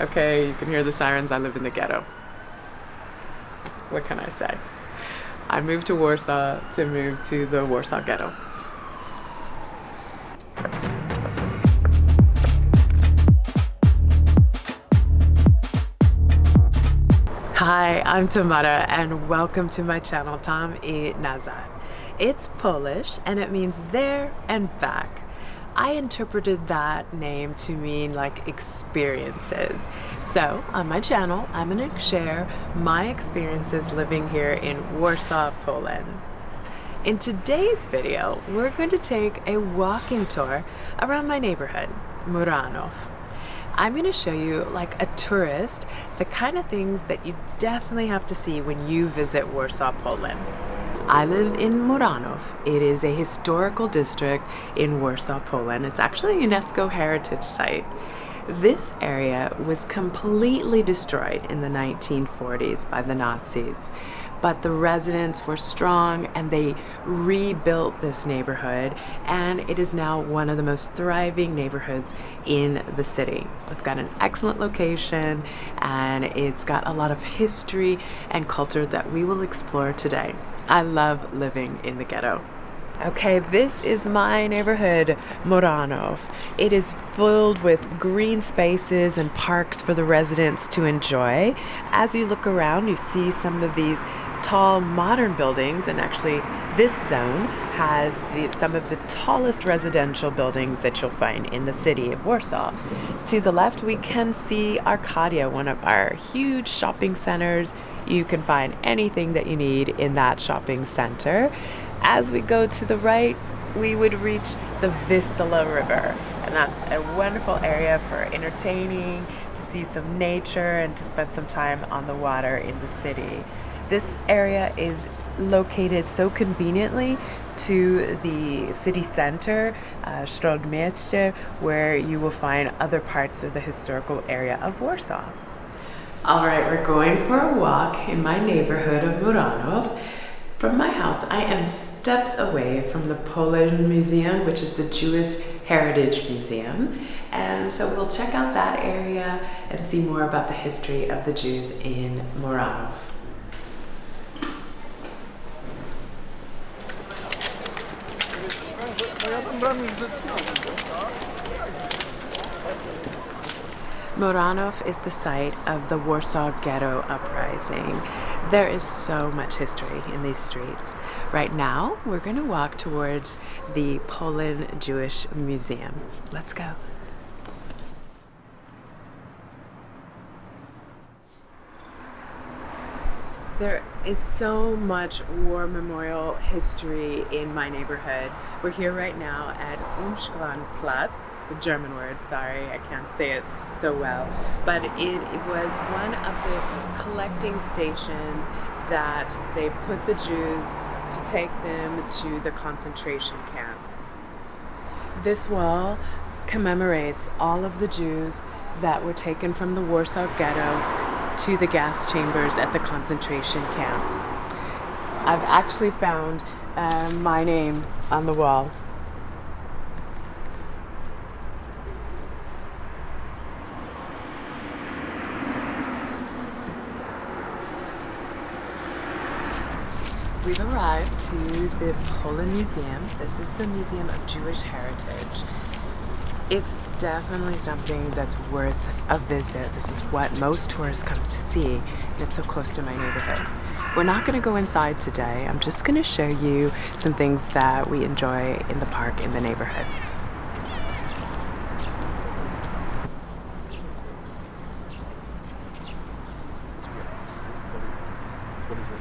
Okay, you can hear the sirens. I live in the ghetto. What can I say? I moved to Warsaw to move to the Warsaw Ghetto. Hi, I'm Tamara and welcome to my channel Tam I Nazad. It's Polish and it means there and back. I interpreted that name to mean like experiences. So on my channel, I'm going to share my experiences living here in Warsaw, Poland. In today's video, we're going to take a walking tour around my neighborhood, Muranow. I'm going to show you, like a tourist, the kind of things that you definitely have to see when you visit Warsaw, Poland. I live in Muranów. It is a historical district in Warsaw, Poland. It's actually a UNESCO heritage site. This area was completely destroyed in the 1940s by the Nazis, but the residents were strong and they rebuilt this neighborhood, and it is now one of the most thriving neighborhoods in the city. It's got an excellent location and it's got a lot of history and culture that we will explore today. I love living in the ghetto. Okay, this is my neighborhood, Muranow. It is filled with green spaces and parks for the residents to enjoy. As you look around, you see some of these tall modern buildings, and actually this zone has some of the tallest residential buildings that you'll find in the city of Warsaw. To the left, we can see Arcadia, one of our huge shopping centers. You can find anything that you need in that shopping center. As we go to the right, we would reach the Vistula River, and that's a wonderful area for entertaining, to see some nature, and to spend some time on the water in the city. This area is located so conveniently to the city center, stroll, where you will find other parts of the historical area of Warsaw. All right, we're going for a walk in my neighborhood of Muranów. From my house, I am steps away from the POLIN Museum, which is the Jewish Heritage Museum. And so we'll check out that area and see more about the history of the Jews in Muranów. Muranów is the site of the Warsaw Ghetto uprising. There is so much history in these streets. Right now, we're going to walk towards the Polin Jewish Museum. Let's go. There is so much war memorial history in my neighborhood. We're here right now at Platz. It's a German word, sorry, I can't say it so well. But it was one of the collecting stations that they put the Jews to take them to the concentration camps. This wall commemorates all of the Jews that were taken from the Warsaw Ghetto to the gas chambers at the concentration camps. I've actually found my name on the wall. We've arrived to the POLIN Museum. This is the Museum of Jewish Heritage. It's definitely something that's worth a visit. This is what most tourists come to see, and it's so close to my neighborhood. We're not going to go inside today. I'm just going to show you some things that we enjoy in the park in the neighborhood. What is it?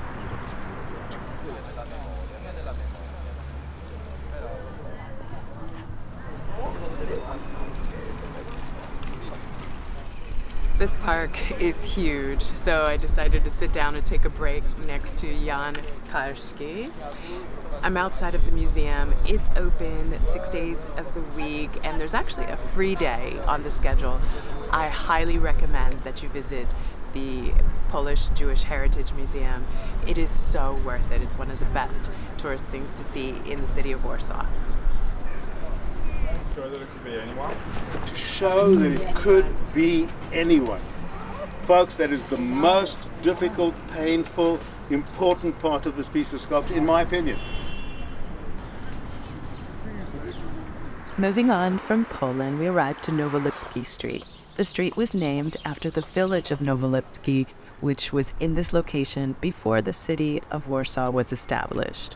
This park is huge, so I decided to sit down and take a break next to Jan Karski. I'm outside of the museum. It's open 6 days of the week, and there's actually a free day on the schedule. I highly recommend that you visit the Polish Jewish Heritage Museum. It is so worth it. It's one of the best tourist things to see in the city of Warsaw. that it could be anyone? To show that it could be anyone. Folks, that is the most difficult, painful, important part of this piece of sculpture, in my opinion. Moving on from Polin, we arrived to Nowolipki Street. The street was named after the village of Nowolipki, which was in this location before the city of Warsaw was established.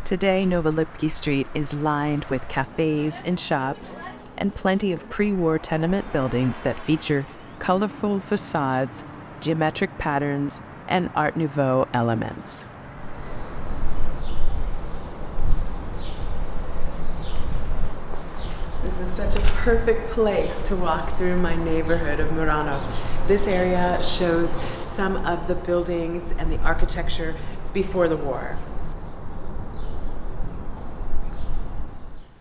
Today, Nowolipki Street is lined with cafes and shops and plenty of pre-war tenement buildings that feature colorful facades, geometric patterns, and Art Nouveau elements. This is such a perfect place to walk through my neighborhood of Muranow. This area shows some of the buildings and the architecture before the war.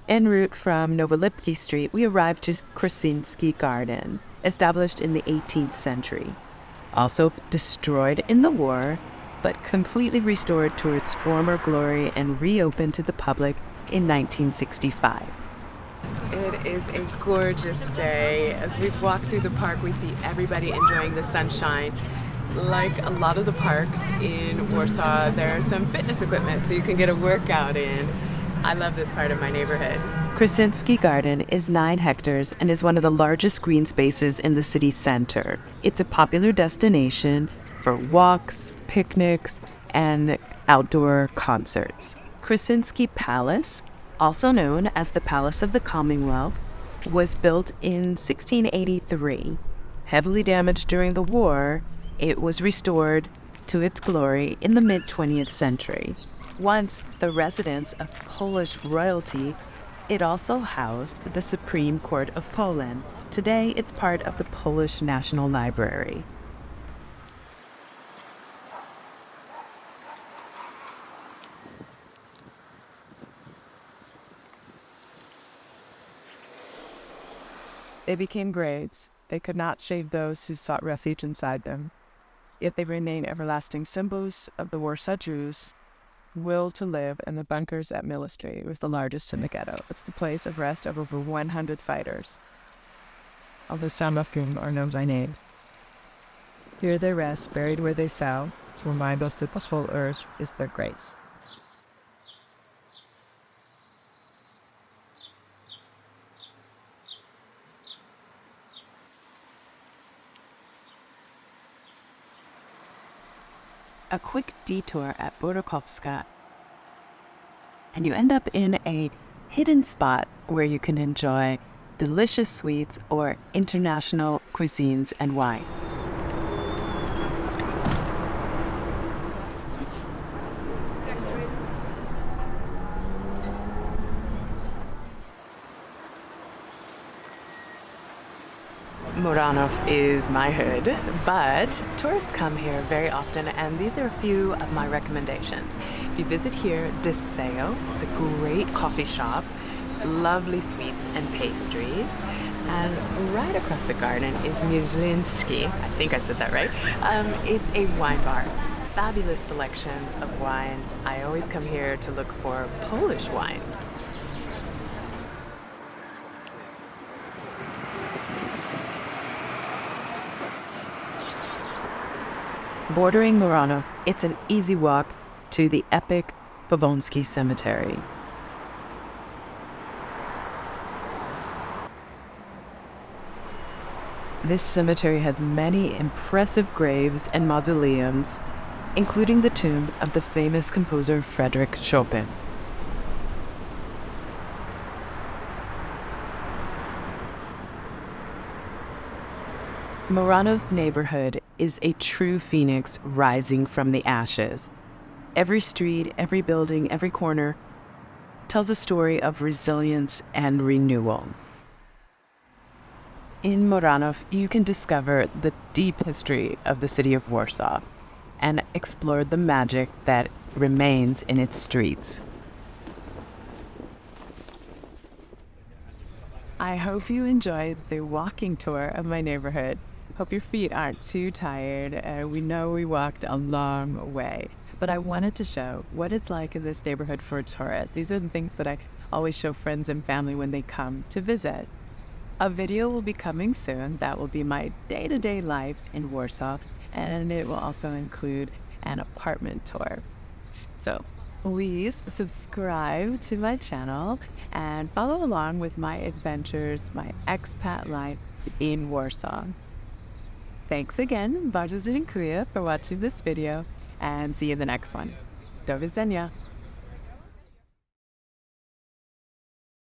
En route from Nowolipki Street, we arrived to Krasinski Garden, established in the 18th century. Also destroyed in the war, but completely restored to its former glory and reopened to the public in 1965. It is a gorgeous day. As we've walked through the park, we see everybody enjoying the sunshine. Like a lot of the parks in Warsaw, there's some fitness equipment so you can get a workout in. I love this part of my neighborhood. Krasinski Garden is 9 hectares and is one of the largest green spaces in the city center. It's a popular destination for walks, picnics, and outdoor concerts. Krasinski Palace, also known as the Palace of the Commonwealth, was built in 1683. Heavily damaged during the war, it was restored to its glory in the mid-20th century. Once the residence of Polish royalty, it also housed the Supreme Court of Poland. Today, it's part of the Polish National Library. They became graves. They could not save those who sought refuge inside them. Yet they remain everlasting symbols of the Warsaw Jews' will to live in the bunkers at Military, was the largest in the ghetto. It's the place of rest of over 100 fighters, although some of whom are known by name. Here they rest, buried where they fell, to remind us that the whole earth is their grace. A quick detour at Burakowska, and you end up in a hidden spot where you can enjoy delicious sweets or international cuisines and wine. Muranów is my hood, but tourists come here very often, and these are a few of my recommendations. If you visit here, Deseo, it's a great coffee shop, lovely sweets and pastries, and right across the garden is Muranów. I think I said that right. It's a wine bar. Fabulous selections of wines. I always come here to look for Polish wines. Bordering Muranów, it's an easy walk to the epic Powanski Cemetery. This cemetery has many impressive graves and mausoleums, including the tomb of the famous composer Frederick Chopin. Muranów neighborhood is a true phoenix rising from the ashes. Every street, every building, every corner tells a story of resilience and renewal. In Muranów, you can discover the deep history of the city of Warsaw and explore the magic that remains in its streets. I hope you enjoyed the walking tour of my neighborhood. Hope your feet aren't too tired. We know we walked a long way, but I wanted to show what it's like in this neighborhood for tourists. These are the things that I always show friends and family when they come to visit. A video will be coming soon that will be my day-to-day life in Warsaw, and it will also include an apartment tour. So please subscribe to my channel and follow along with my adventures, my expat life in Warsaw. Thanks again, bardzo dziękuję for watching this video, and see you in the next one. Do widzenia.